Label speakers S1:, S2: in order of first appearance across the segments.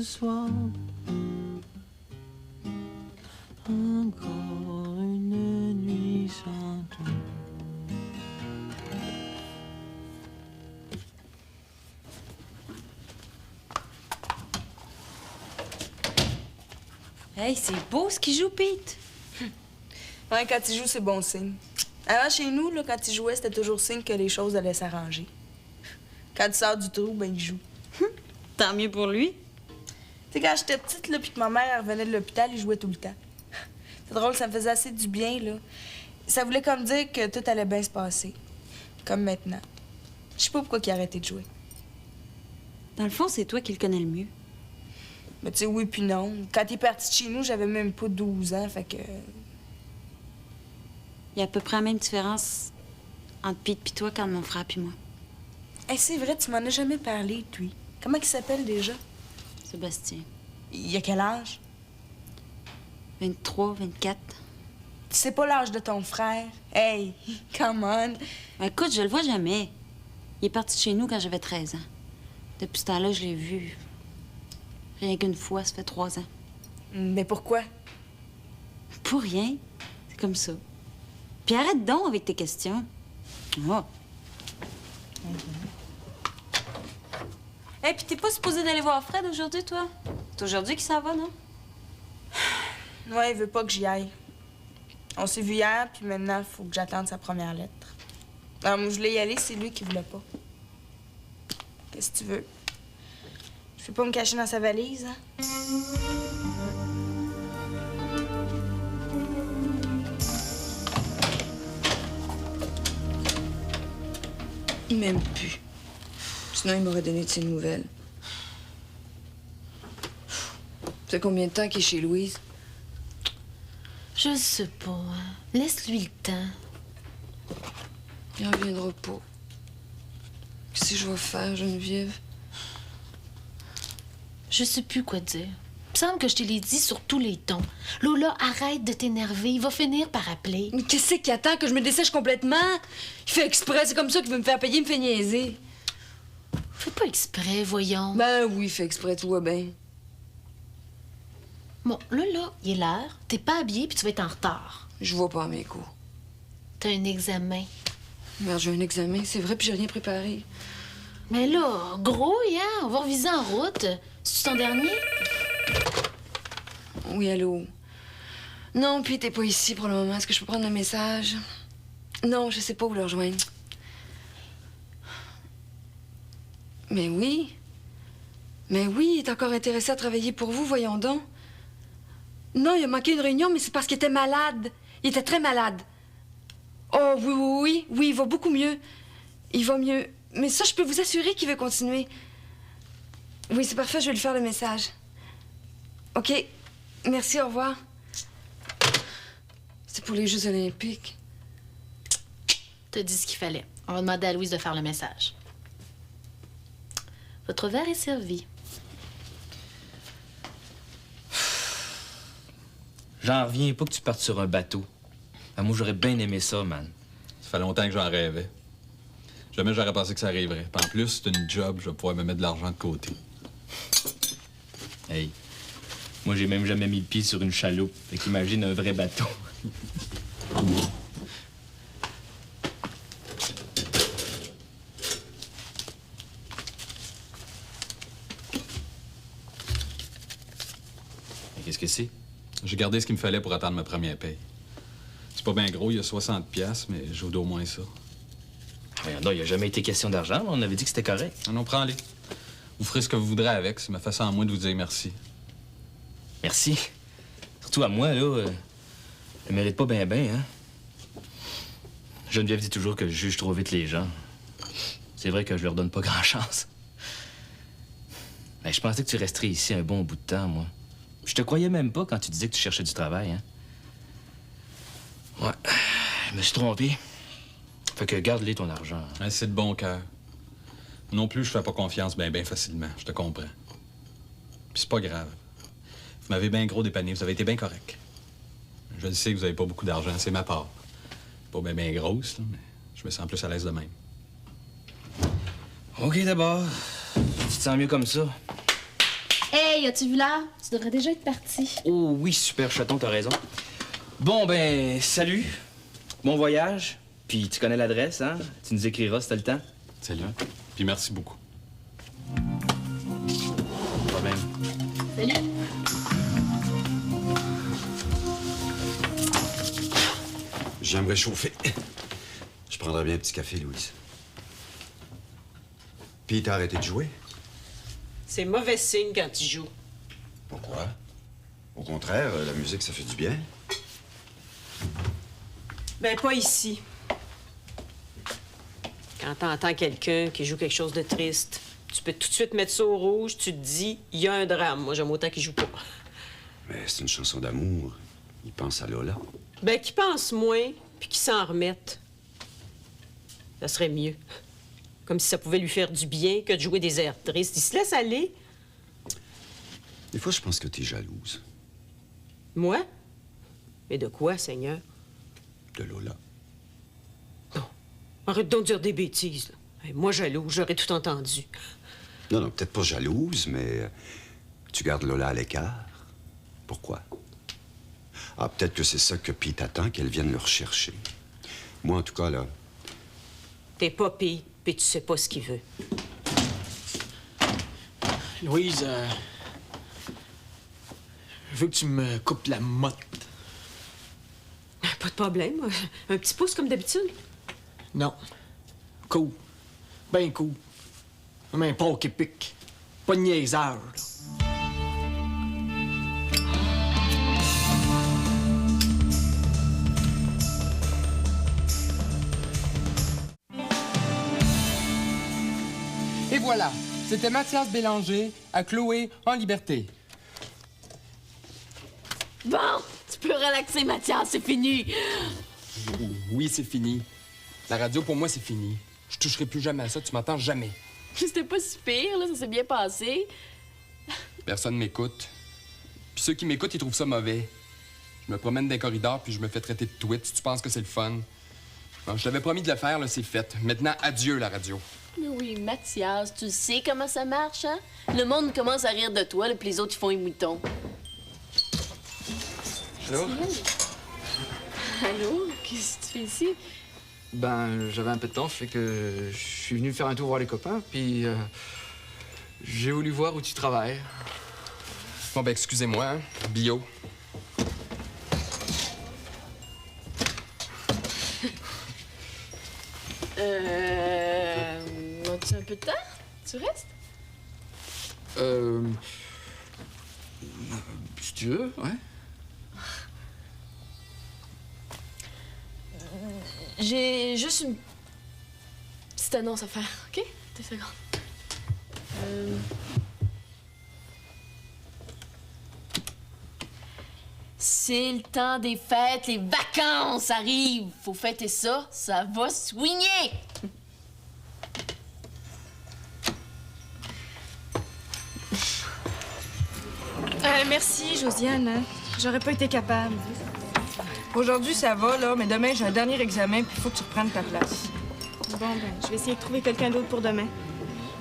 S1: ce soir. Encore une nuit sans toi.
S2: Hey, c'est beau ce qu'il joue, Pete.
S3: Ouais, quand il joue, c'est bon signe. Avant, chez nous, là, quand il jouait, c'était toujours signe que les choses allaient s'arranger. Quand il sort du trou, ben il joue.
S2: Tant mieux pour lui.
S3: Tu sais, quand j'étais petite, là, puis que ma mère elle revenait de l'hôpital, il jouait tout le temps. C'est drôle, ça me faisait assez du bien, là. Ça voulait comme dire que tout allait bien se passer. Comme maintenant. Je sais pas pourquoi il a arrêté de jouer.
S2: Dans le fond, c'est toi qui le connais le mieux.
S3: Mais tu sais, oui puis non. Quand il est parti de chez nous, j'avais même pas 12 ans, fait que...
S2: Il y a à peu près la même différence entre Pete puis toi qu'entre mon frère puis moi.
S3: Hey, c'est vrai, tu m'en as jamais parlé, toi. Comment il s'appelle déjà?
S2: Sébastien.
S3: Il a quel âge?
S2: 23, 24.
S3: Tu sais pas l'âge de ton frère? Hey, come on!
S2: Écoute, je le vois jamais. Il est parti de chez nous quand j'avais 13 ans. Depuis ce temps-là, je l'ai vu. Rien qu'une fois, ça fait 3 ans.
S3: Mais pourquoi?
S2: Pour rien. C'est comme ça. Puis arrête donc avec tes questions. Oh. Hey, puis t'es pas supposé d'aller voir Fred aujourd'hui, toi? C'est aujourd'hui qu'il s'en va, non?
S3: Ouais, il veut pas que j'y aille. On s'est vu hier, puis maintenant, il faut que j'attende sa première lettre. Alors, moi, je voulais y aller, c'est lui qui voulait pas. Qu'est-ce que tu veux? Je peux pas me cacher dans sa valise, hein?
S4: Il m'aime plus. Sinon, il m'aurait donné de ses nouvelles. Ça fait combien de temps qu'il est chez Louise?
S5: Je sais pas. Hein. Laisse-lui le temps.
S4: Il reviendra pas. Qu'est-ce que je vais faire, Geneviève?
S5: Je sais plus quoi dire. Il me semble que je te l'ai dit sur tous les tons. Lola, arrête de t'énerver. Il va finir par appeler.
S4: Mais qu'est-ce qu'il attend que je me dessèche complètement? Il fait exprès, c'est comme ça qu'il veut me faire payer, il me fait niaiser.
S5: Fais pas exprès, voyons.
S4: Ben oui, il fait exprès, tu vois bien.
S5: Bon, là, il est l'heure. T'es pas habillé puis tu vas être en retard.
S4: Je vois pas à mes coups.
S5: T'as un examen.
S4: Merde, j'ai un examen, c'est vrai, puis j'ai rien préparé.
S5: Mais là, grouille, hein? On va reviser en route. C'est-tu ton dernier?
S4: Oui, allô? Non, puis t'es pas ici pour le moment. Est-ce que je peux prendre un message? Non, je sais pas où le rejoindre. Mais oui. Mais oui, il est encore intéressé à travailler pour vous, voyons donc. Non, il a manqué une réunion, mais c'est parce qu'il était malade. Il était très malade. Oh, oui, il va beaucoup mieux. Il va mieux. Mais ça, je peux vous assurer qu'il veut continuer. Oui, c'est parfait, je vais lui faire le message. OK. Merci, au revoir. C'est pour les Jeux olympiques.
S5: T'as dit ce qu'il fallait. On va demander à Louise de faire le message. Votre verre est servi.
S6: J'en reviens pas que tu partes sur un bateau. Ah, moi, j'aurais bien aimé ça, man.
S7: Ça fait longtemps que j'en rêvais. Jamais j'aurais pensé que ça arriverait. Puis en plus, c'est une job, je vais pouvoir me mettre de l'argent de côté.
S6: Hey, moi, j'ai même jamais mis le pied sur une chaloupe. Fait qu'imagine un vrai bateau. Qu'est-ce que c'est?
S7: J'ai gardé ce qu'il me fallait pour attendre ma première paye. C'est pas bien gros, il y a 60$, mais j'ai au moins ça.
S6: Non, il n'y a jamais été question d'argent. On avait dit que c'était correct.
S7: Ah non, prends-les. Vous ferez ce que vous voudrez avec. C'est ma façon à moi de vous dire merci.
S6: Merci. Surtout à moi, là. Je mérite pas bien, hein? Geneviève dit toujours que je juge trop vite les gens. C'est vrai que je leur donne pas grand-chance. Mais je pensais que tu resterais ici un bon bout de temps, moi. Je te croyais même pas quand tu disais que tu cherchais du travail, hein? Ouais, je me suis trompé. Fait que garde-les ton argent.
S7: Ouais, c'est de bon cœur. Non plus, je fais pas confiance bien facilement. Je te comprends. Puis c'est pas grave. Vous m'avez bien gros dépanné. Vous avez été bien correct. Je le sais que vous avez pas beaucoup d'argent. C'est ma part. Pas bien grosse, là, mais je me sens plus à l'aise de même.
S6: OK, d'abord. Tu te sens mieux comme ça?
S5: Hé, Hey, as-tu vu l'heure? Tu devrais déjà être parti.
S6: Oh oui, super chaton, t'as raison. Bon, ben, salut. Bon voyage. Puis tu connais l'adresse, hein? Tu nous écriras si t'as le temps.
S7: Salut. Puis merci beaucoup.
S6: Pas de problème.
S5: Salut.
S8: J'aimerais chauffer. Je prendrais bien un petit café, Louise. Puis t'as arrêté de jouer?
S9: C'est mauvais signe quand tu joues.
S8: Pourquoi? Au contraire, la musique, ça fait du bien.
S9: Ben, pas ici. Quand t'entends quelqu'un qui joue quelque chose de triste, tu peux tout de suite mettre ça au rouge, tu te dis, il y a un drame. Moi, j'aime autant qu'il joue pas.
S8: Mais c'est une chanson d'amour. Il pense à Lola.
S9: Ben, qui pense moins, puis qui s'en remette. Ça serait mieux. Comme si ça pouvait lui faire du bien que de jouer des airs tristes. Il se laisse aller.
S8: Des fois, je pense que t'es jalouse.
S9: Moi? Mais de quoi, Seigneur?
S8: De Lola.
S9: Arrête donc de dire des bêtises, là. Hey, moi, jaloux, j'aurais tout entendu.
S8: Non, non, peut-être pas jalouse, mais tu gardes Lola à l'écart. Pourquoi? Ah, peut-être que c'est ça que Pete attend, qu'elle vienne le rechercher. Moi, en tout cas, là...
S9: T'es pas Pete, puis tu sais pas ce qu'il veut.
S1: Louise, je veux que tu me coupes la motte.
S9: Pas de problème. Un petit pouce comme d'habitude.
S1: Non. Cool. Ben cool. Comme un porc épique. Pas de niaiseur, là.
S10: Et voilà, c'était Mathias Bélanger à Chloé en liberté.
S11: Bon, tu peux relaxer, Mathias, c'est fini.
S10: Oui, c'est fini. La radio, pour moi, c'est fini. Je toucherai plus jamais à ça, tu m'entends jamais.
S11: C'était pas si pire, là, ça s'est bien passé.
S10: Personne m'écoute. Puis ceux qui m'écoutent, ils trouvent ça mauvais. Je me promène dans les corridors, puis je me fais traiter de tweet. Si tu penses que c'est le fun. Bon, je t'avais promis de le faire, là, c'est fait. Maintenant, adieu, la radio.
S11: Mais oui, Mathias, tu sais comment ça marche, hein? Le monde commence à rire de toi, là, puis les autres, ils font les moutons.
S12: Allô?
S11: Allô? Qu'est-ce que tu fais ici?
S12: Ben, j'avais un peu de temps, fait que je suis venu faire un tour voir les copains, puis j'ai voulu voir où tu travailles.
S10: Bon, ben, excusez-moi, hein? Bio.
S11: As-tu un peu de temps? Tu restes?
S12: Si tu veux, ouais.
S11: J'ai juste une petite annonce à faire, OK? 2 secondes. C'est le temps des fêtes, les vacances arrivent. Faut fêter ça, ça va swinguer.
S3: Merci, Josiane. Hein. J'aurais pas été capable.
S4: Aujourd'hui, ça va, là, mais demain, j'ai un dernier examen, puis il faut que tu reprennes ta place.
S3: Bon, ben, je vais essayer de trouver quelqu'un d'autre pour demain.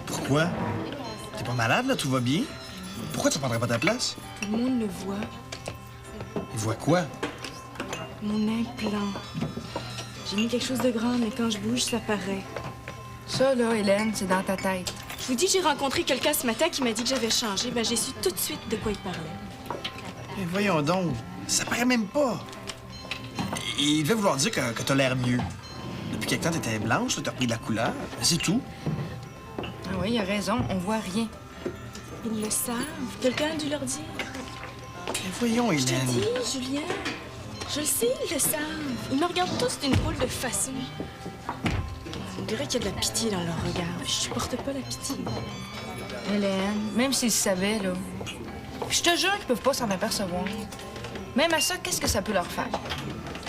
S13: Pourquoi? T'es pas malade, là? Tout va bien? Pourquoi tu prendrais pas ta place?
S3: Tout le monde le voit.
S13: Il voit quoi?
S3: Mon implant. J'ai mis quelque chose de grand, mais quand je bouge, ça paraît.
S4: Ça, là, Hélène, c'est dans ta tête.
S3: Je vous dis, j'ai rencontré quelqu'un ce matin qui m'a dit que j'avais changé. Ben, j'ai su tout de suite de quoi il parlait.
S13: Mais voyons donc, ça paraît même pas. Il devait vouloir dire que t'as l'air mieux. Depuis quelque temps, t'étais blanche, t'as repris de la couleur. C'est tout.
S4: Ah oui, il a raison, on voit rien.
S3: Ils le savent. Quelqu'un a dû leur dire.
S13: Mais voyons,
S3: Je te
S13: Hélène.
S3: dis, Julien. Je le sais, ils le savent. Ils me regardent tous d'une drôle de façon. On dirait qu'il y a de la pitié dans leur regard. Je supporte pas la pitié.
S4: Hélène, même s'ils savaient, là, je te jure qu'ils peuvent pas s'en apercevoir. Même à ça, qu'est-ce que ça peut leur faire?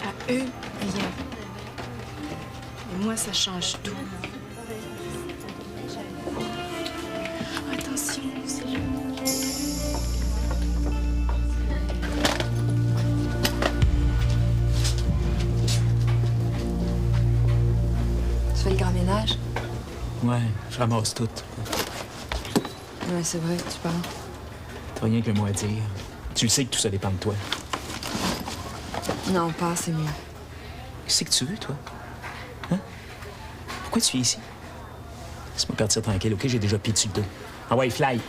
S3: À eux, rien. Et moi, ça change tout. Attention, c'est
S4: Tu fais le grand ménage?
S1: Ouais, je ramasse tout.
S4: Ouais, c'est vrai, tu parles.
S6: T'as rien que le mot à dire. Tu le sais que tout ça dépend de toi.
S4: Non, pas, c'est mieux.
S6: Qu'est-ce que tu veux, toi? Hein? Pourquoi tu es ici? Laisse-moi partir tranquille, OK? J'ai déjà pied dessus le dos. Ah ouais, fly!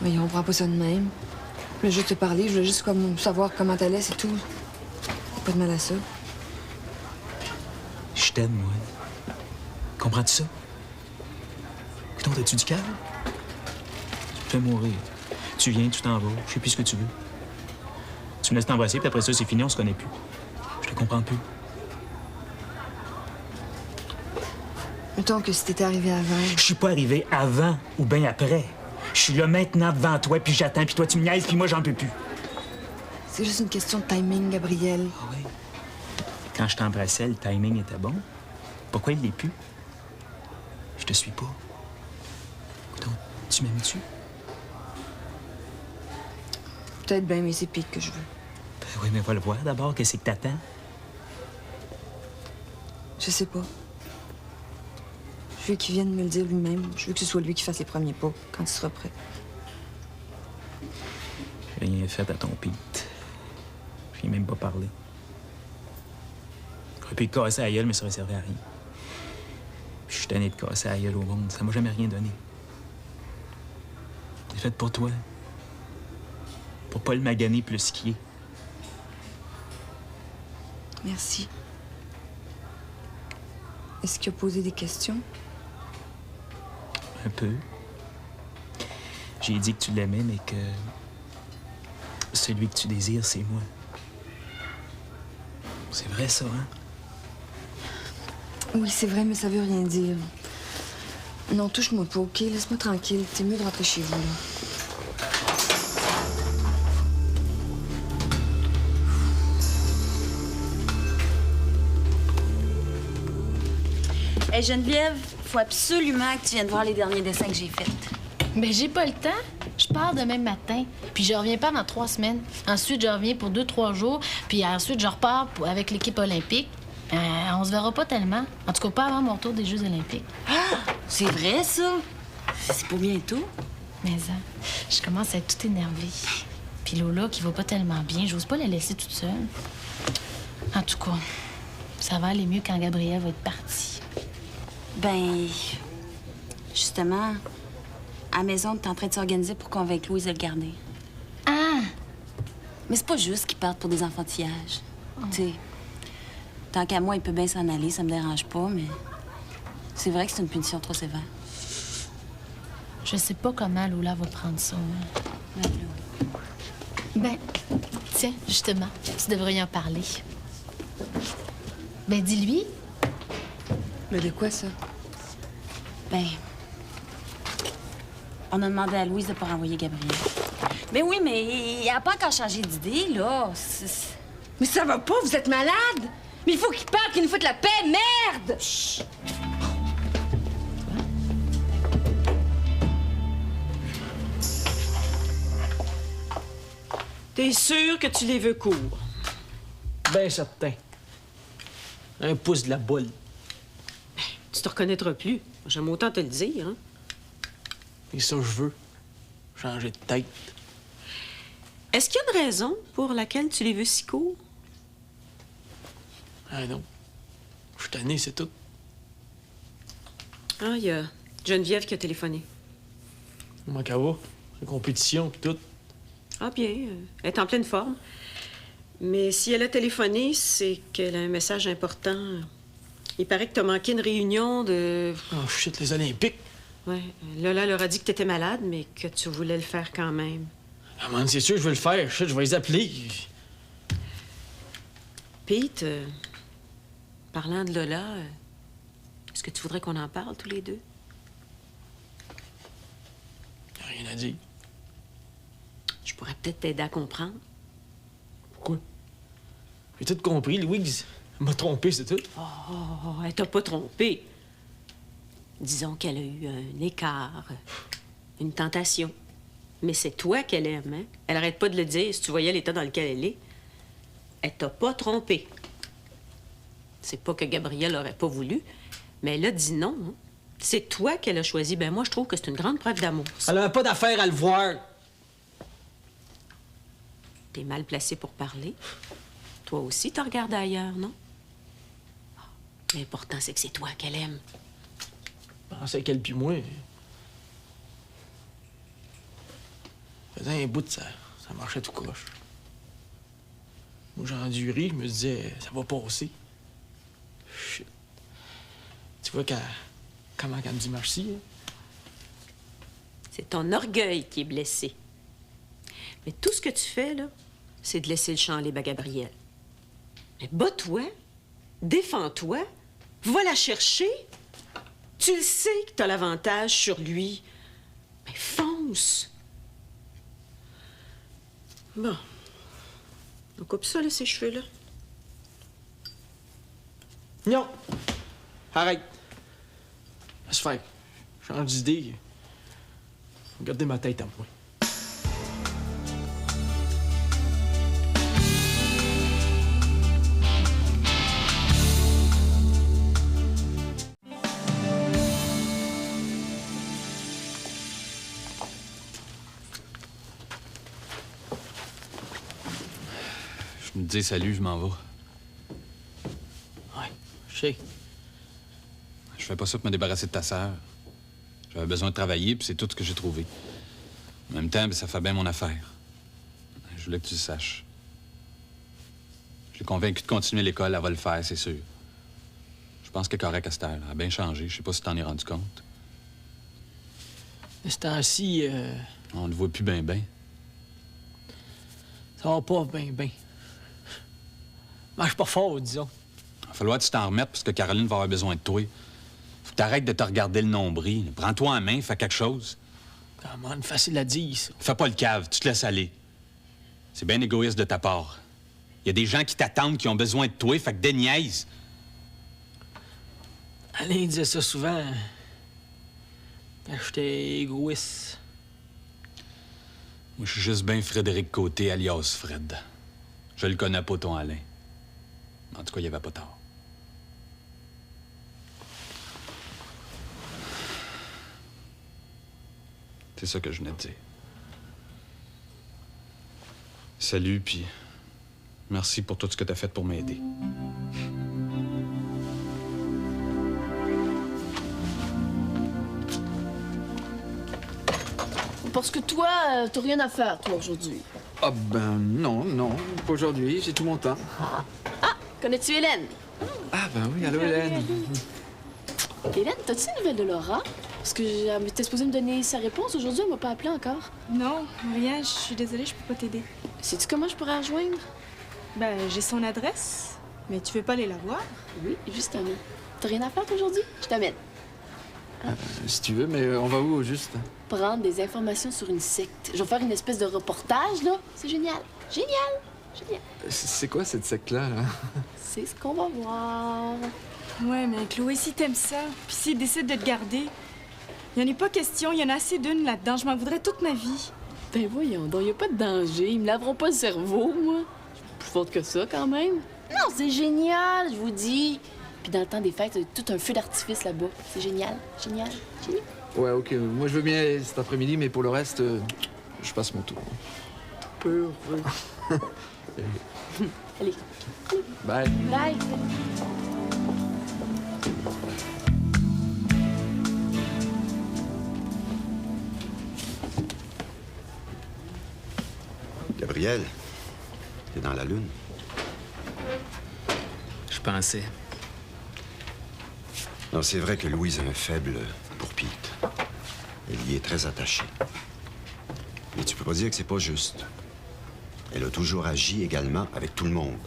S4: Voyons, on prend pas ça de même. Je voulais juste te parler, je voulais juste comme savoir comment t'allais, c'est tout. Pas de mal à ça.
S6: Je t'aime, moi. Comprends-tu ça? Écoute, t'as-tu du cœur? Tu me fais mourir. Tu viens, tu t'en vas, je sais plus ce que tu veux. Tu me laisses t'embrasser, puis après ça, c'est fini, on se connaît plus. Je te comprends plus.
S4: Mettons que si t'étais arrivé avant...
S6: Je suis pas arrivé avant ou bien après. Je suis là maintenant devant toi, puis j'attends, puis toi tu me niaises, puis moi j'en peux plus.
S4: C'est juste une question de timing, Gabriel.
S6: Ah oui? Quand je t'embrassais, le timing était bon. Pourquoi il l'est plus? Je te suis pas. Écoute, tu m'aimes-tu?
S4: Peut-être bien, mais c'est Pete que je veux.
S6: Ben oui, mais va le voir d'abord, qu'est-ce que t'attends?
S4: Je sais pas. Je veux qu'il vienne me le dire lui-même. Je veux que ce soit lui qui fasse les premiers pas, quand il sera prêt.
S6: J'ai rien fait à ton Pete. Je n'ai même pas parlé. J'aurais pu te casser la gueule, mais ça aurait servi à rien. Je suis tanné de casser la gueule au monde. Ça m'a jamais rien donné. C'est fait pour toi. Pour pas le maganer plus qu'il est.
S4: Merci. Est-ce qu'il a posé des questions?
S6: Un peu. J'ai dit que tu l'aimais, mais que celui que tu désires, c'est moi. C'est vrai, ça, hein?
S4: Oui, c'est vrai, mais ça veut rien dire. Non, touche-moi pas, OK? Laisse-moi tranquille. C'est mieux de rentrer chez vous, là.
S2: Hey Geneviève, faut absolument que tu viennes voir les derniers dessins que j'ai faits.
S5: Ben, j'ai pas le temps. Je pars demain matin, puis je reviens pas dans 3 semaines. Ensuite, je reviens pour 2-3 jours, puis ensuite, je repars avec l'équipe olympique. On se verra pas tellement. En tout cas, pas avant mon retour des Jeux olympiques.
S2: Ah! C'est vrai, ça? C'est pour bientôt?
S5: Mais je commence à être toute énervée. Puis Lola, qui va pas tellement bien, j'ose pas la laisser toute seule. En tout cas, ça va aller mieux quand Gabrielle va être partie.
S2: Ben, justement, à la maison, t'es en train de s'organiser pour convaincre Louise de le garder.
S5: Ah!
S2: Mais c'est pas juste qu'il parte pour des enfantillages. Tu sais, tant qu'à moi, il peut bien s'en aller, ça me dérange pas, mais c'est vrai que c'est une punition trop sévère.
S5: Je sais pas comment Lola va prendre ça. Ben, tiens, justement, tu devrais y en parler. Ben, dis-lui.
S4: Mais de quoi, ça?
S2: Ben, on a demandé à Louise de pas renvoyer Gabriel. Ben oui, mais il a pas encore changé d'idée, là.
S4: Mais ça va pas, vous êtes malade! Mais il faut qu'il parte, qu'il nous foute la paix, merde! Chut.
S9: T'es sûr que tu les veux courts?
S1: Ben certain. Un pouce de la boule.
S9: Tu te reconnaîtras plus. J'aime autant te le dire, hein?
S1: Et ça, je veux. Changer de tête.
S9: Est-ce qu'il y a une raison pour laquelle tu les veux si courts?
S1: Ah non. Je suis tanné, c'est tout.
S9: Ah, il y a Geneviève qui a téléphoné.
S1: Comment qu'elle va? La compétition, pis tout.
S9: Ah, bien. Elle est en pleine forme. Mais si elle a téléphoné, c'est qu'elle a un message important. Il paraît que t'as manqué une réunion de...
S1: Oh shit, les Olympiques.
S9: Ouais. Lola leur a dit que t'étais malade, mais que tu voulais le faire quand même.
S1: Ah man, c'est sûr, je vais le faire. Shit, je vais les appeler.
S9: Pete, parlant de Lola, est-ce que tu voudrais qu'on en parle tous les deux?
S1: Y'a rien à dire.
S9: Je pourrais peut-être t'aider à comprendre.
S1: Pourquoi? J'ai tout compris, Louise. Elle m'a trompé, c'est tout.
S9: Oh, elle t'a pas trompé. Disons qu'elle a eu un écart, une tentation. Mais c'est toi qu'elle aime, hein? Elle arrête pas de le dire si tu voyais l'état dans lequel elle est. Elle t'a pas trompé. C'est pas que Gabrielle aurait pas voulu, mais elle a dit non. Hein? C'est toi qu'elle a choisi. Ben moi, je trouve que c'est une grande preuve d'amour.
S1: Elle avait pas d'affaire à le voir.
S9: T'es mal placé pour parler. Toi aussi, t'as regardé ailleurs, non? L'important, c'est que c'est toi qu'elle aime.
S1: Je pensais qu'elle puis moi... faisait un bout de ça marchait tout croche. Moi, j'ai rendu rire, je me disais, ça va passer. Shit. Tu vois comment elle me dit merci, hein?
S9: C'est ton orgueil qui est blessé. Mais tout ce que tu fais, là, c'est de laisser le champ libre à Gabriel. Mais bats-toi, défends-toi, va la chercher. Tu le sais que t'as l'avantage sur lui. Mais fonce! Bon. On coupe ça, là, ces cheveux-là.
S1: Non! Arrête! Laisse faire. Change d'idée. Regardez ma tête à moi.
S7: Je me dis salut, je m'en vais.
S1: Ouais, je sais.
S7: Je fais pas ça pour me débarrasser de ta sœur. J'avais besoin de travailler, puis c'est tout ce que j'ai trouvé. En même temps, ben, ça fait bien mon affaire. Je voulais que tu le saches. Je l'ai convaincu de continuer l'école, elle va le faire, c'est sûr. Je pense qu'elle est correcte à cette heure. Elle a bien changé. Je sais pas si tu t'en es rendu compte.
S1: De ce temps-ci,
S7: On le voit plus bien.
S1: ça va pas bien. Marche pas fort, disons.
S7: Il va falloir que tu t'en remettes parce que Caroline va avoir besoin de toi. Faut que t'arrêtes de te regarder le nombril. Prends-toi en main, fais quelque chose.
S1: Comment facile à dire, ça.
S7: Fais pas le cave, tu te laisses aller. C'est bien égoïste de ta part. Il y a des gens qui t'attendent, qui ont besoin de toi, fait que déniaise.
S1: Alain disait ça souvent. Quand j'étais égoïste.
S7: Moi, je suis juste bien Frédéric Côté, alias Fred. Je le connais pas, ton Alain. En tout cas, il y avait pas tort. C'est ça que je venais de dire. Salut, puis merci pour tout ce que t'as fait pour m'aider.
S11: Parce que toi, t'as rien à faire, toi, aujourd'hui.
S12: Ah ben non, pas aujourd'hui, j'ai tout mon temps.
S11: Ah, connais-tu Hélène?
S12: Ah ben oui, allô Hélène.
S11: Hélène, t'as-tu des nouvelles de Laura? Parce que elle était supposée me donner sa réponse aujourd'hui, elle m'a pas appelé encore.
S3: Non, rien, je suis désolée, je peux pas t'aider.
S11: Sais-tu comment je pourrais la rejoindre?
S3: Ben, j'ai son adresse, mais tu veux pas aller la voir?
S11: Oui, justement. T'as rien à faire aujourd'hui? Je t'amène.
S12: Si tu veux, mais on va où au juste?
S11: Prendre des informations sur une secte. Je vais faire une espèce de reportage, là. C'est génial. Génial.
S12: C'est quoi cette secte-là, là?
S11: C'est ce qu'on va voir.
S3: Ouais, mais Chloé, si t'aimes ça, puis s'il décide de te garder, il y en a pas question, il y en a assez d'une là-dedans, je m'en voudrais toute ma vie.
S11: Ben voyons donc, y a pas de danger. Ils me laveront pas le cerveau, moi. Je suis plus forte que ça, quand même. Non, c'est génial, je vous dis. Puis dans le temps des fêtes, il y a tout un feu d'artifice là-bas. C'est génial.
S12: Ouais, ok, moi je veux bien aller cet après-midi, mais pour le reste, je passe mon tour.
S11: Peu heureux. Allez.
S12: Bye.
S11: Bye.
S8: Gabriel, t'es dans la lune.
S6: Je pensais.
S8: Non, c'est vrai que Louise a un faible pour Pete. Elle y est très attachée. Mais tu peux pas dire que c'est pas juste. Elle a toujours agi également avec tout le monde.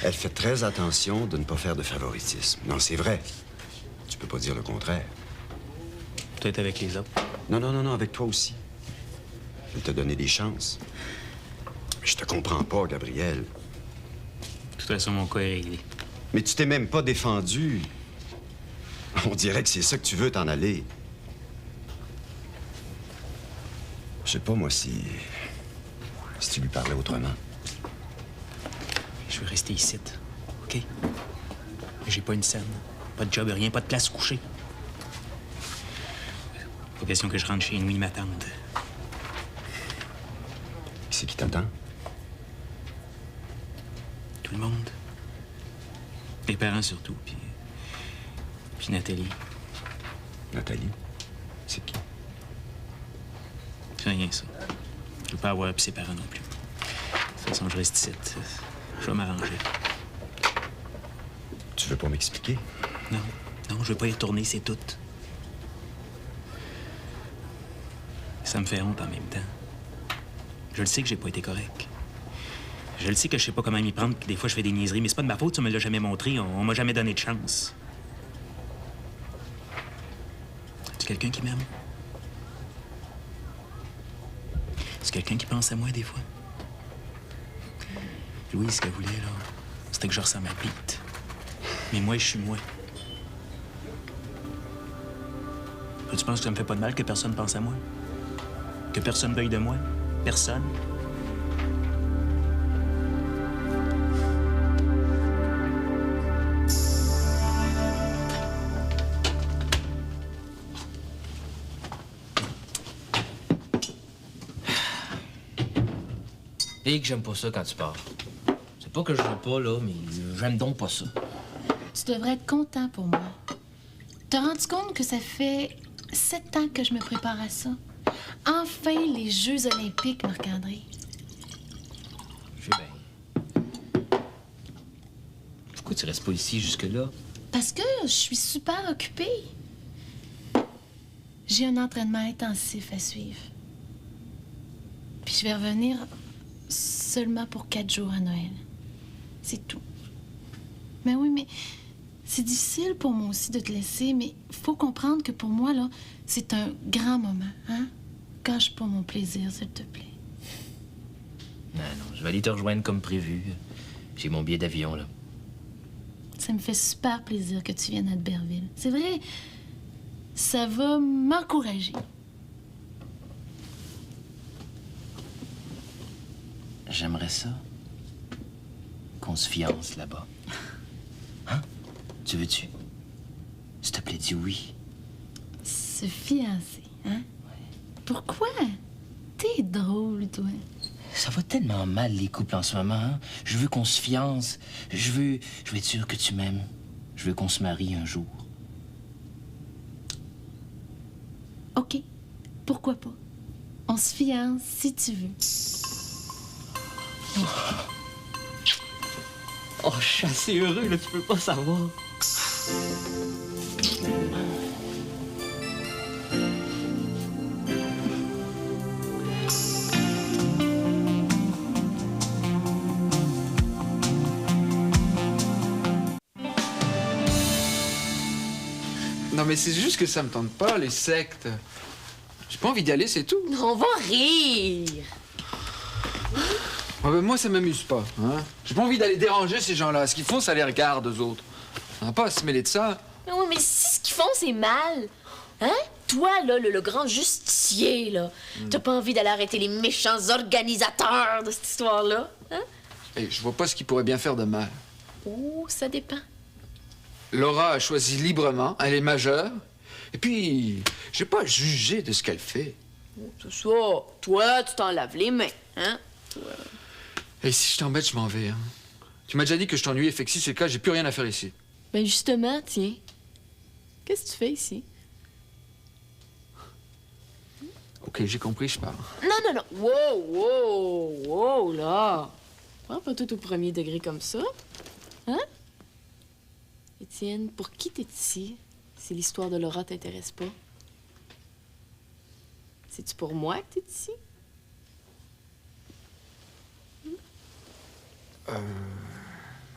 S8: Elle fait très attention de ne pas faire de favoritisme. Non, c'est vrai. Tu peux pas dire le contraire.
S6: Peut-être avec les autres.
S8: Non, avec toi aussi. Elle t'a donné des chances. Je te comprends pas, Gabriel.
S6: De toute façon, mon cas est réglé.
S8: Mais tu t'es même pas défendu. On dirait que c'est ça que tu veux t'en aller. Je sais pas, moi, si tu lui parlais autrement.
S6: Je veux rester ici, OK? J'ai pas une scène, pas de job, rien, pas de place couchée. Pas question que je rentre chez nous, ils m'attendent.
S8: C'est qui t'attend?
S6: Tout le monde. Mes parents surtout, puis Nathalie.
S8: Nathalie? C'est qui?
S6: C'est rien, ça. Je veux pas avoir puis ses parents non plus. De toute façon, je reste ici. Je vais m'arranger.
S8: Tu veux pas m'expliquer?
S6: Non, non, je veux pas y retourner, c'est tout. Ça me fait honte en même temps. Je le sais que j'ai pas été correct. Je le sais que je sais pas comment m'y prendre, que des fois je fais des niaiseries, mais c'est pas de ma faute, ça me l'a jamais montré. On m'a jamais donné de chance. As-tu quelqu'un qui m'aime? C'est quelqu'un qui pense à moi des fois? Louis, ce qu'elle voulait, là, c'était que je ressemble à Pete. Mais moi, je suis moi. Tu penses que ça me fait pas de mal que personne pense à moi? Que personne veuille de moi? Personne?
S14: Et que j'aime pas ça quand tu pars. C'est pas que je veux pas, là, mais j'aime donc pas ça.
S5: Tu devrais être content pour moi. T'as rendu compte que ça fait 7 ans que je me prépare à ça? Enfin, les Jeux olympiques, Marc-André.
S14: Je sais bien. Pourquoi tu restes pas ici jusque-là?
S5: Parce que je suis super occupée. J'ai un entraînement intensif à suivre. Puis je vais revenir seulement pour 4 jours à Noël. C'est tout. Mais oui, mais c'est difficile pour moi aussi de te laisser, mais faut comprendre que pour moi, là, c'est un grand moment, hein? Gâche pas mon plaisir, s'il te plaît.
S14: Non, non, je vais aller te rejoindre comme prévu. J'ai mon billet d'avion, là.
S5: Ça me fait super plaisir que tu viennes à Albertville. C'est vrai, ça va m'encourager.
S14: J'aimerais ça qu'on se fiance là-bas. Hein? Tu veux-tu? S'il te plaît, dis oui.
S5: Se fiancer, hein? Pourquoi? T'es drôle, toi.
S14: Ça va tellement mal, les couples, en ce moment. Hein? Je veux qu'on se fiance. Je veux être sûr que tu m'aimes. Je veux qu'on se marie un jour.
S5: OK. Pourquoi pas? On se fiance si tu veux.
S14: Oh, je suis assez heureux, là, tu peux pas savoir.
S12: Non, mais c'est juste que ça me tente pas, les sectes. J'ai pas envie d'y aller, c'est tout.
S9: On va rire.
S12: Ouais, ben, moi, ça m'amuse pas. Hein? J'ai pas envie d'aller déranger ces gens-là. Ce qu'ils font, ça les regarde, eux autres. On n'a pas à se mêler de ça.
S11: Mais oui, mais si ce qu'ils font, c'est mal. Hein? Toi, là, le grand justicier, là, t'as pas envie d'aller arrêter les méchants organisateurs de cette histoire-là? Hein?
S12: Et je vois pas ce qu'ils pourraient bien faire de mal.
S11: Oh, ça dépend.
S12: Laura a choisi librement. Elle est majeure. Et puis, j'ai pas à juger de ce qu'elle fait.
S11: C'est ça. Toi, tu t'en laves les mains, hein? Toi.
S12: Et si je t'embête, je m'en vais. Hein? Tu m'as déjà dit que je t'ennuyais, fait que si c'est le cas, j'ai plus rien à faire ici.
S11: Ben justement, tiens. Qu'est-ce que tu fais ici?
S12: OK, j'ai compris, je pars.
S11: Non. Wow, là. Prends pas tout au premier degré comme ça. Hein? Étienne, pour qui t'es ici si l'histoire de Laura t'intéresse pas? C'est-tu pour moi que t'es ici?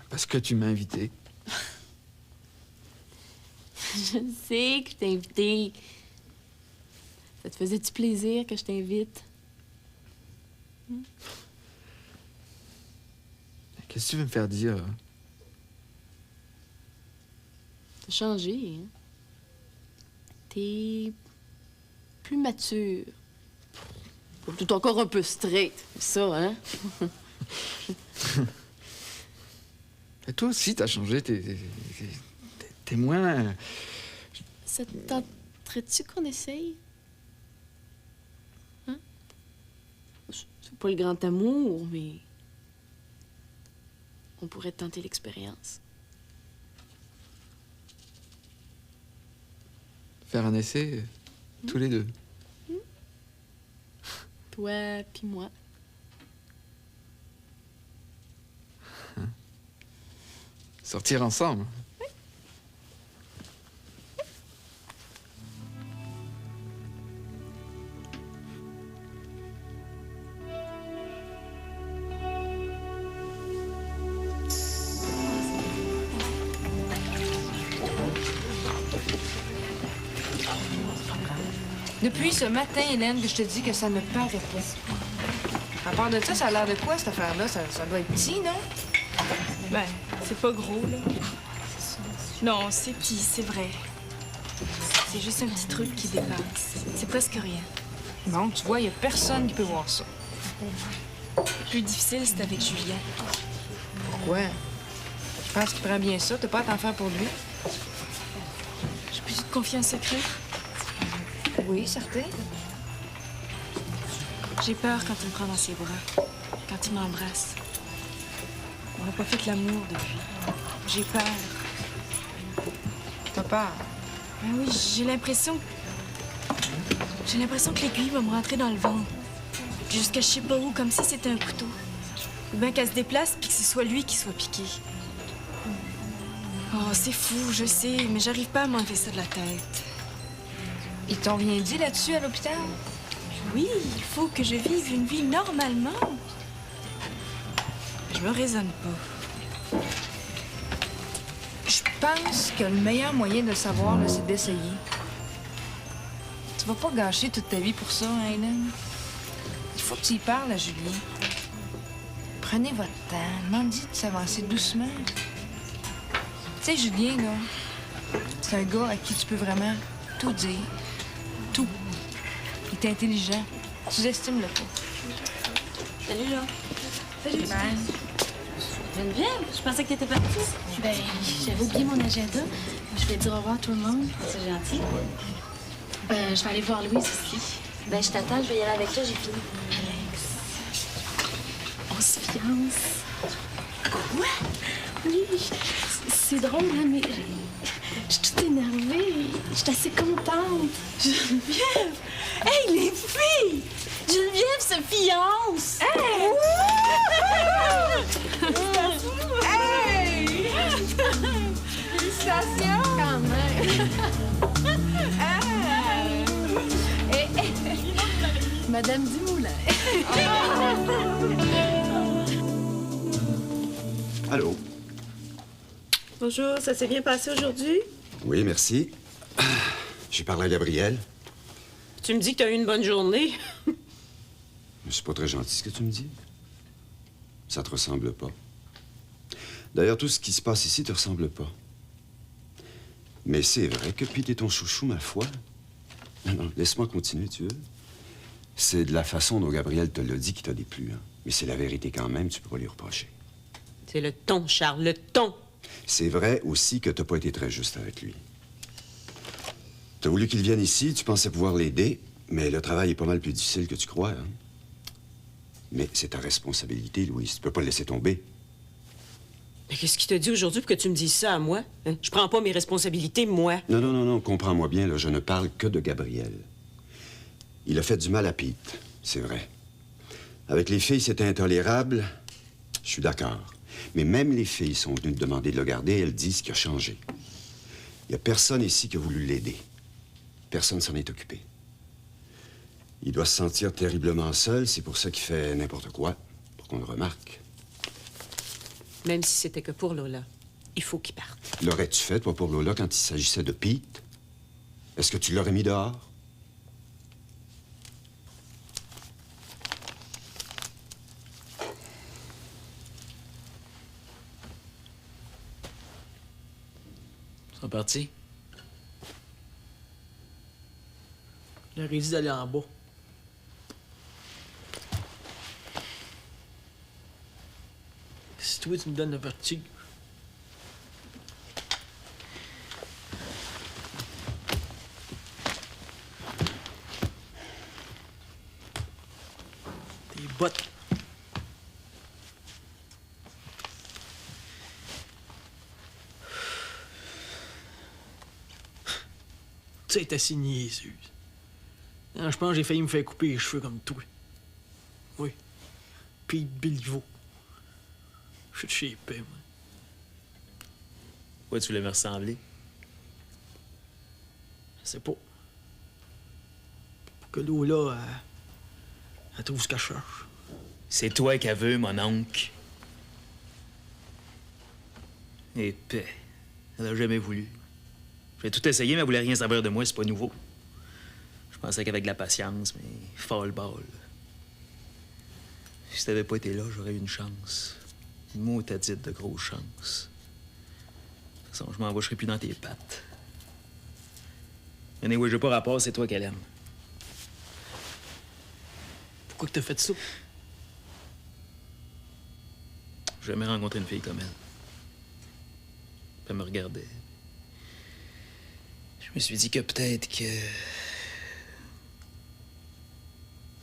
S12: Parce que tu m'as invité.
S11: Je sais que je t'ai invité. Ça te faisait-tu plaisir que je t'invite?
S12: Qu'est-ce que tu veux me faire dire?
S11: T'as changé, hein? T'es plus mature. Tout encore un peu straight, ça, hein?
S12: Et toi aussi, t'as changé. T'es moins...
S11: Ça te tenterait-tu qu'on essaye? Hein? C'est pas le grand amour, mais... On pourrait tenter l'expérience.
S12: Faire un essai, tous les deux.
S11: Toi puis moi.
S12: Sortir ensemble.
S4: Depuis ce matin, Hélène, que je te dis que ça ne paraît pas. À part de ça, ça a l'air de quoi, cette affaire-là? Ça doit être petit, non?
S3: Ben, c'est pas gros, là. Non, c'est petit, c'est vrai. C'est juste un petit truc qui dépasse. C'est presque rien.
S4: Bon, tu vois, il y a personne qui peut voir ça.
S3: Le plus difficile, c'est avec Julien.
S4: Pourquoi? Je pense qu'il prend bien ça. T'as pas à t'en faire pour lui.
S3: Je peux te confier un secret?
S4: Oui, certain.
S3: J'ai peur quand il me prend dans ses bras, quand il m'embrasse. On n'a pas fait l'amour depuis. J'ai peur.
S4: T'as peur?
S3: Ben oui, j'ai l'impression que l'aiguille va me rentrer dans le ventre. Jusqu'à je sais pas où, comme si c'était un couteau. Ou bien qu'elle se déplace puis que ce soit lui qui soit piqué. Oh, c'est fou, je sais, mais j'arrive pas à m'enlever ça de la tête.
S4: Ils t'ont rien dit là-dessus à l'hôpital?
S3: Oui, il faut que je vive une vie normalement. Je me raisonne pas.
S4: Je pense que le meilleur moyen de le savoir, là, c'est d'essayer. Tu vas pas gâcher toute ta vie pour ça, hein, Hélène? Il faut que tu y parles à Julien. Prenez votre temps. Demande-lui de s'avancer doucement. Tu sais, Julien, là, c'est un gars à qui tu peux vraiment tout dire. Tout. Il est intelligent. Sous-estime-le pas.
S2: Salut, là.
S3: Salut.
S2: Bye. Geneviève, je pensais que t'étais partie.
S5: Ben, j'avais oublié mon agenda. Je vais dire au revoir à tout le monde.
S2: C'est gentil.
S5: Je vais aller voir Louise aussi.
S2: Ben, je t'attends, je vais y aller avec toi, j'ai fini.
S5: On se fiance. Quoi? Oui, c'est drôle, hein, mais je suis toute énervée. Je suis assez contente.
S3: Geneviève! Hey, les filles!
S5: Geneviève se fiance!
S3: Hey! Hey! Félicitations!
S5: Quand même! Madame Dumoulin.
S8: Allô?
S9: Bonjour, ça s'est bien passé aujourd'hui?
S8: Oui, merci. J'ai parlé à Gabriel.
S9: Tu me dis que tu as eu une bonne journée.
S8: Mais c'est pas très gentil ce que tu me dis. Ça te ressemble pas. D'ailleurs, tout ce qui se passe ici te ressemble pas. Mais c'est vrai que Pete est ton chouchou, ma foi. Non, laisse-moi continuer, tu veux? C'est de la façon dont Gabriel te l'a dit qui t'a déplu, hein. Mais c'est la vérité quand même, tu peux pas lui reprocher.
S9: C'est le ton, Charles, le ton.
S8: C'est vrai aussi que t'as pas été très juste avec lui. T'as voulu qu'il vienne ici, tu pensais pouvoir l'aider, mais le travail est pas mal plus difficile que tu crois, hein. Mais c'est ta responsabilité, Louise. Tu peux pas le laisser tomber.
S9: Mais qu'est-ce qui te dit aujourd'hui pour que tu me dises ça à moi? Hein? Je prends pas mes responsabilités, moi.
S8: Non, comprends-moi bien, là, je ne parle que de Gabriel. Il a fait du mal à Pete, c'est vrai. Avec les filles, c'était intolérable. Je suis d'accord. Mais même les filles sont venues te demander de le garder et elles disent ce qui a changé. Il n'y a personne ici qui a voulu l'aider. Personne s'en est occupé. Il doit se sentir terriblement seul, c'est pour ça qu'il fait n'importe quoi, pour qu'on le remarque.
S9: Même si c'était que pour Lola, il faut qu'il parte.
S8: L'aurais-tu fait, toi, pour Lola, quand il s'agissait de Pete? Est-ce que tu l'aurais mis dehors?
S1: Ils sont partis. Je leur ai dit d'aller en bas. Si toi, tu me donnes le vertige. T'es bottes. Tu sais, t'es si niaiseuse. Je pense que j'ai failli me faire couper les cheveux comme toi. Oui. Pete Béliveau. Je suis de chez épais, moi.
S6: Ouais, tu voulais me ressembler?
S1: Je sais pas. Pour que Lola, elle trouve ce qu'elle cherche.
S6: C'est toi qu'elle veut, mon oncle. Épais. Elle a jamais voulu. J'ai tout essayé, mais elle voulait rien savoir de moi, c'est pas nouveau. Je pensais qu'avec de la patience, mais fall ball. Si t'avais pas été là, j'aurais eu une chance. Une motadite de grosse chance. De toute façon, je m'embaucherai plus dans tes pattes. Mais oui, j'ai pas rapport, c'est toi qu'elle aime.
S1: Pourquoi que t'as fait ça?
S6: J'ai jamais rencontré une fille comme elle. Elle me regardait. Je me suis dit que peut-être que...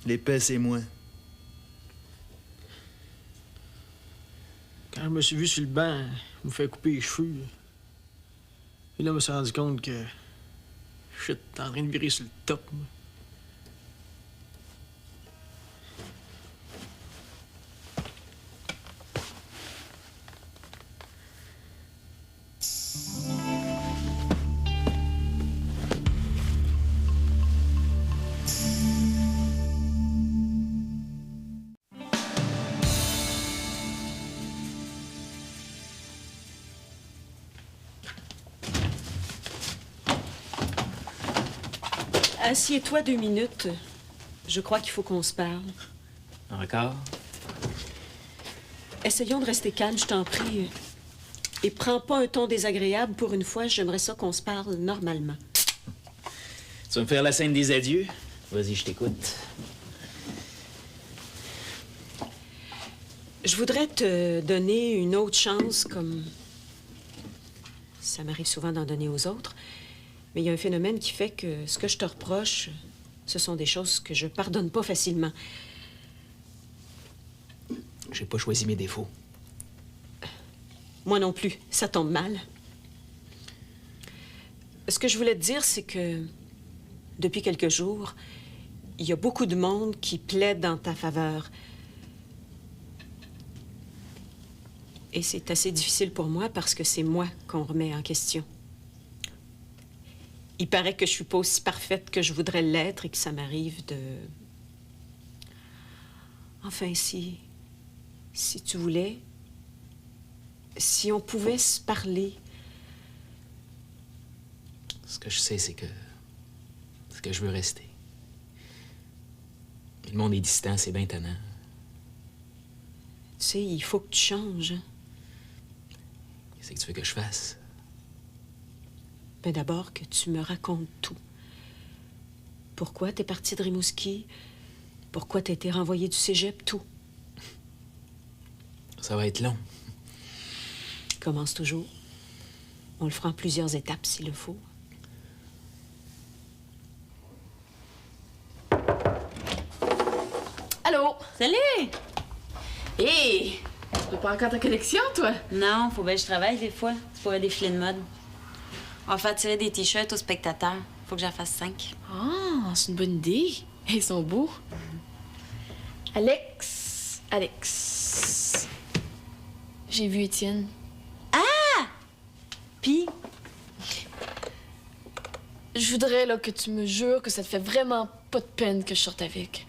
S6: l'épais, c'est moi.
S1: Quand je me suis vu sur le banc, je me fais couper les cheveux. Et là, je me suis rendu compte que... Shit, t'es en train de virer sur le top, moi.
S9: Assieds-toi 2 minutes. Je crois qu'il faut qu'on se parle.
S6: Encore?
S9: Essayons de rester calme, je t'en prie. Et prends pas un ton désagréable pour une fois. J'aimerais ça qu'on se parle normalement.
S6: Tu vas me faire la scène des adieux? Vas-y, je t'écoute.
S9: Je voudrais te donner une autre chance, comme... Ça m'arrive souvent d'en donner aux autres. Mais il y a un phénomène qui fait que ce que je te reproche, ce sont des choses que je pardonne pas facilement.
S6: J'ai pas choisi mes défauts.
S9: Moi non plus. Ça tombe mal. Ce que je voulais te dire, c'est que depuis quelques jours, il y a beaucoup de monde qui plaide en ta faveur. Et c'est assez difficile pour moi parce que c'est moi qu'on remet en question. Il paraît que je suis pas aussi parfaite que je voudrais l'être et que ça m'arrive de... Enfin, si tu voulais, si on pouvait se parler...
S6: Ce que je sais, c'est que je veux rester. Le monde est distant, c'est bien tannant.
S9: Tu sais, il faut que tu changes.
S6: Qu'est-ce que tu veux que je fasse?
S9: Ben d'abord que tu me racontes tout. Pourquoi t'es parti de Rimouski? Pourquoi t'as été renvoyé du cégep? Tout.
S6: Ça va être long.
S9: Commence toujours. On le fera en plusieurs étapes s'il le faut.
S11: Allô?
S2: Salut!
S11: Hé! Tu fais pas encore ta collection, toi?
S2: Non, faut bien que je travaille des fois. C'est pour un défilé de mode. On va faire tirer des t-shirts aux spectateurs. Faut que j'en fasse 5.
S11: Ah, c'est une bonne idée. Ils sont beaux. Alex. J'ai vu Étienne.
S2: Ah! Puis?
S11: Je voudrais là, que tu me jures que ça te fait vraiment pas de peine que je sorte avec.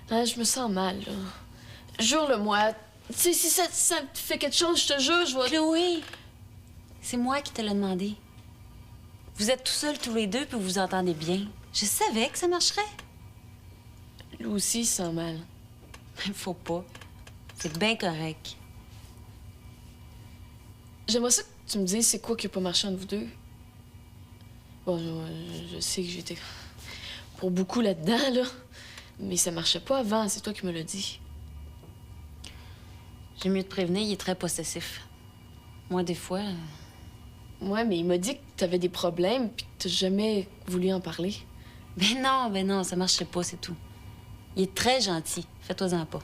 S11: Hein, je me sens mal, là. Jure-le-moi. Tu sais, si ça te fait quelque chose, je te jure, je vais...
S2: Chloé! C'est moi qui te l'ai demandé. Vous êtes tout seuls tous les deux puis vous vous entendez bien. Je savais que ça marcherait.
S11: Lui aussi, il se sent mal.
S2: Faut pas. C'est bien correct.
S11: J'aimerais ça que tu me dises c'est quoi qui a pas marché entre vous deux. Bon, je sais que j'étais pour beaucoup là-dedans, là. Mais ça marchait pas avant, c'est toi qui me l'as dit.
S2: J'ai mieux de prévenir, il est très possessif. Moi, des fois...
S11: Ouais, mais il m'a dit que t'avais des problèmes puis que t'as jamais voulu en parler.
S2: Ben non, ça marchait pas, c'est tout. Il est très gentil. Fais-toi-en pas.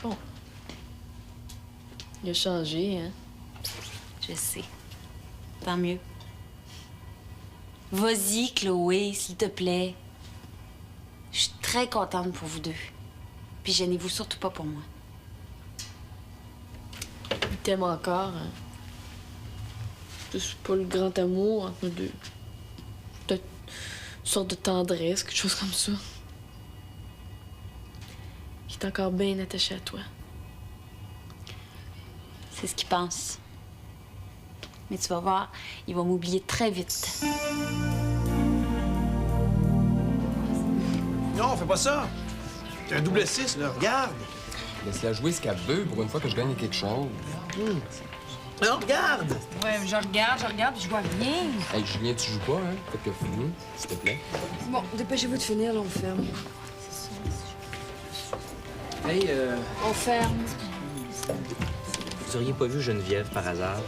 S11: Bon. Il a changé, hein?
S2: Je sais. Tant mieux. Vas-y, Chloé, s'il te plaît. Je suis très contente pour vous deux. Puis gênez-vous surtout pas pour moi.
S11: Il t'aime encore, hein? C'est pas le grand amour entre nous deux. Peut-être une sorte de tendresse, quelque chose comme ça. Il est encore bien attaché à toi.
S2: C'est ce qu'il pense. Mais tu vas voir, il va m'oublier très vite.
S13: Non, fais pas ça. T'as un double 6, là. Regarde.
S10: Laisse-la jouer ce qu'elle veut pour une fois que je gagne quelque chose.
S13: Non, regarde.
S4: Ouais, je regarde, puis je vois rien.
S10: Hey, Julien, tu joues pas, hein? Peut-être que fini, s'il te plaît.
S4: Bon, dépêchez-vous de finir, là, on ferme.
S14: Hey,
S4: On ferme.
S14: vous auriez pas vu Geneviève par hasard?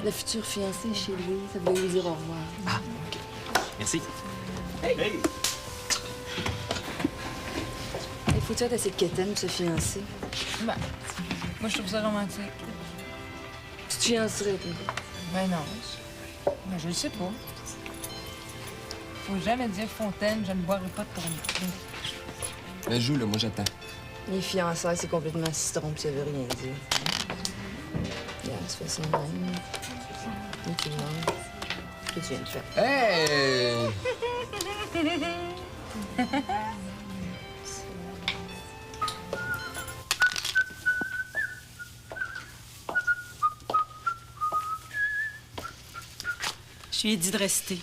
S4: La future fiancée est chez lui, ça veut lui dire au revoir.
S14: Ah, OK. Merci.
S13: Hey.
S4: Il faut-tu être assez quétaine pour se fiancer?
S15: Ben, moi, je trouve ça romantique.
S4: Tu te fiancerais, toi?
S15: Ben non. Ben, je le sais pas. Faut jamais dire Fontaine, je ne boirai pas de ton eau.
S10: Mais joue, là, moi, j'attends.
S4: Les fiançailles, c'est complètement citron, puis ça veut rien dire. Regarde, ça fait ça de même. Et tu demandes. Qu'est-ce que tu viens de faire?
S10: Hey!
S9: Je lui ai dit de rester.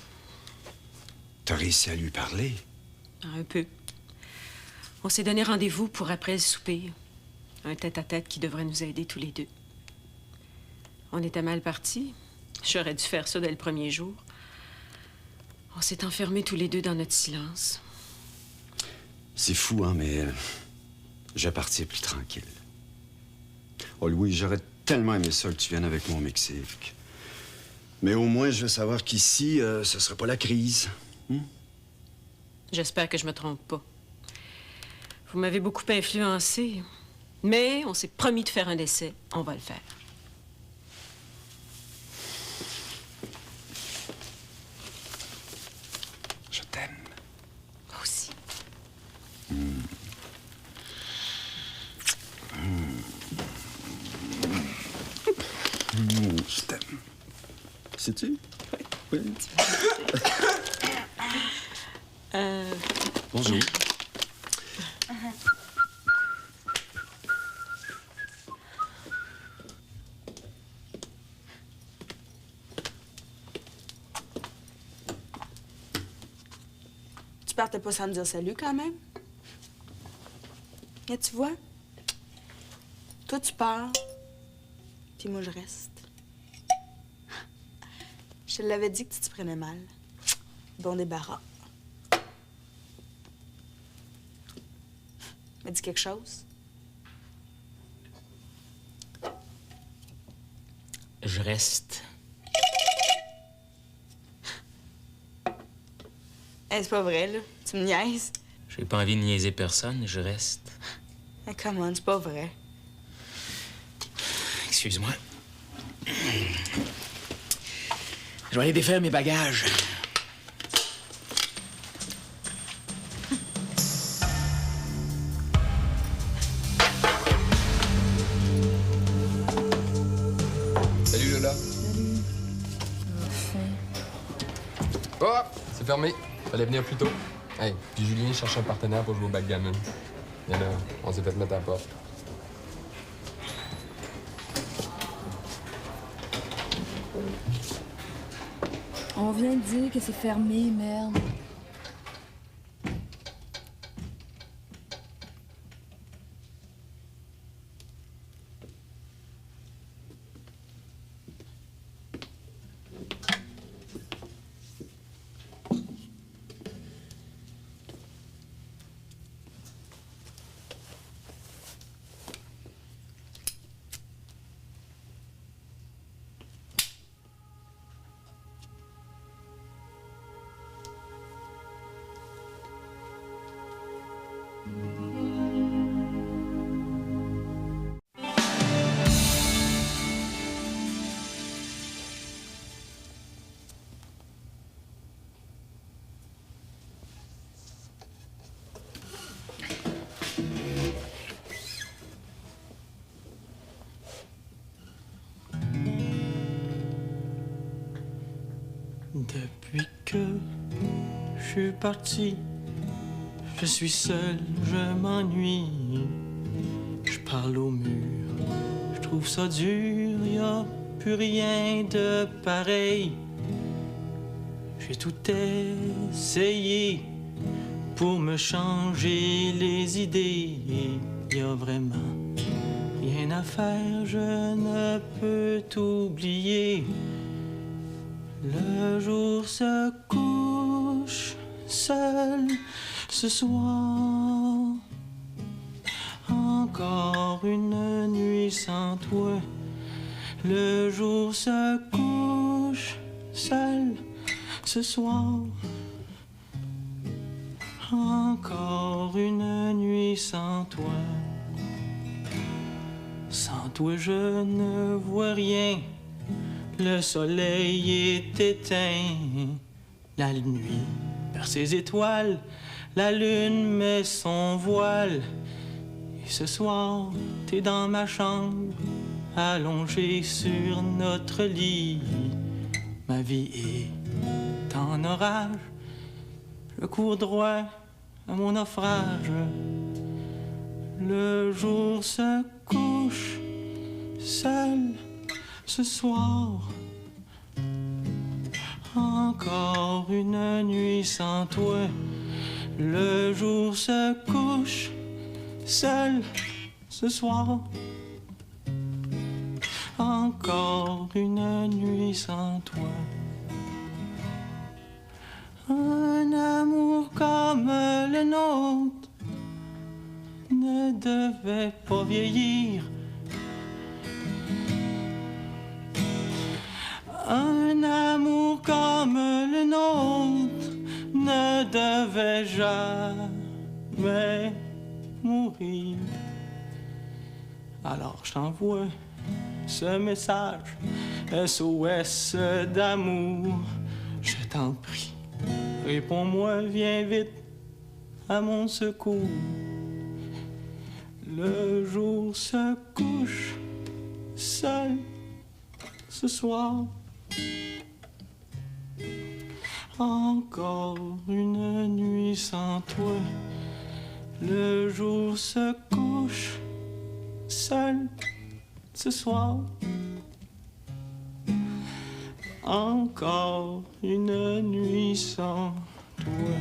S8: T'as réussi à lui parler?
S9: Un peu. On s'est donné rendez-vous pour après le souper. Un tête-à-tête qui devrait nous aider tous les deux. On était mal partis. J'aurais dû faire ça dès le premier jour. On s'est enfermés tous les deux dans notre silence.
S8: C'est fou, hein, mais je vais partir plus tranquille. Oh, Louis, j'aurais tellement aimé ça que tu viennes avec moi au Mexique. Mais au moins, je vais savoir qu'ici, ce sera pas la crise.
S9: J'espère que je me trompe pas. Vous m'avez beaucoup influencé, mais on s'est promis de faire un essai. On va le faire.
S8: Je t'aime.
S9: Moi aussi.
S8: Je t'aime. Sais-tu? Oui. Bonjour.
S3: Tu partais pas sans me dire salut quand même? Et tu vois? Toi, tu pars, puis moi, je reste. Je te l'avais dit que tu te prenais mal. Bon débarras. M'as dit quelque chose?
S14: Je reste.
S3: Hey, c'est pas vrai, là. Tu me niaises.
S14: J'ai pas envie de niaiser personne, je reste.
S3: Hey, come on, c'est pas vrai.
S14: Excuse-moi. Je vais aller défaire mes bagages.
S10: Salut, Lola. Oh! C'est fermé. Fallait venir plus tôt. Hey, puis Julien cherche un partenaire pour jouer au backgammon. Et là, on s'est fait mettre à la porte.
S4: On vient de dire que c'est fermé, merde.
S1: Depuis que je suis parti, je suis seul, je m'ennuie. Je parle au mur, je trouve ça dur, y a plus rien de pareil. J'ai tout essayé pour me changer les idées. Y a vraiment rien à faire, je ne peux t'oublier. Le jour se couche seul ce soir. Encore une nuit sans toi. Le jour se couche seul ce soir. Encore une nuit sans toi. Sans toi je ne vois rien. Le soleil est éteint. La nuit perd ses étoiles. La lune met son voile. Et ce soir, t'es dans ma chambre, allongé sur notre lit. Ma vie est en orage. Je cours droit à mon naufrage. Le jour se couche seul ce soir. Encore une nuit sans toi. Le jour se couche seul ce soir. Encore une nuit sans toi. Un amour comme le nôtre ne devait pas vieillir. Un amour comme le nôtre ne devait jamais mourir. Alors je t'envoie ce message SOS d'amour. Je t'en prie, réponds-moi, viens vite à mon secours. Le jour se couche seul ce soir. Encore une nuit sans toi. Le jour se couche seul ce soir. Encore une nuit sans toi.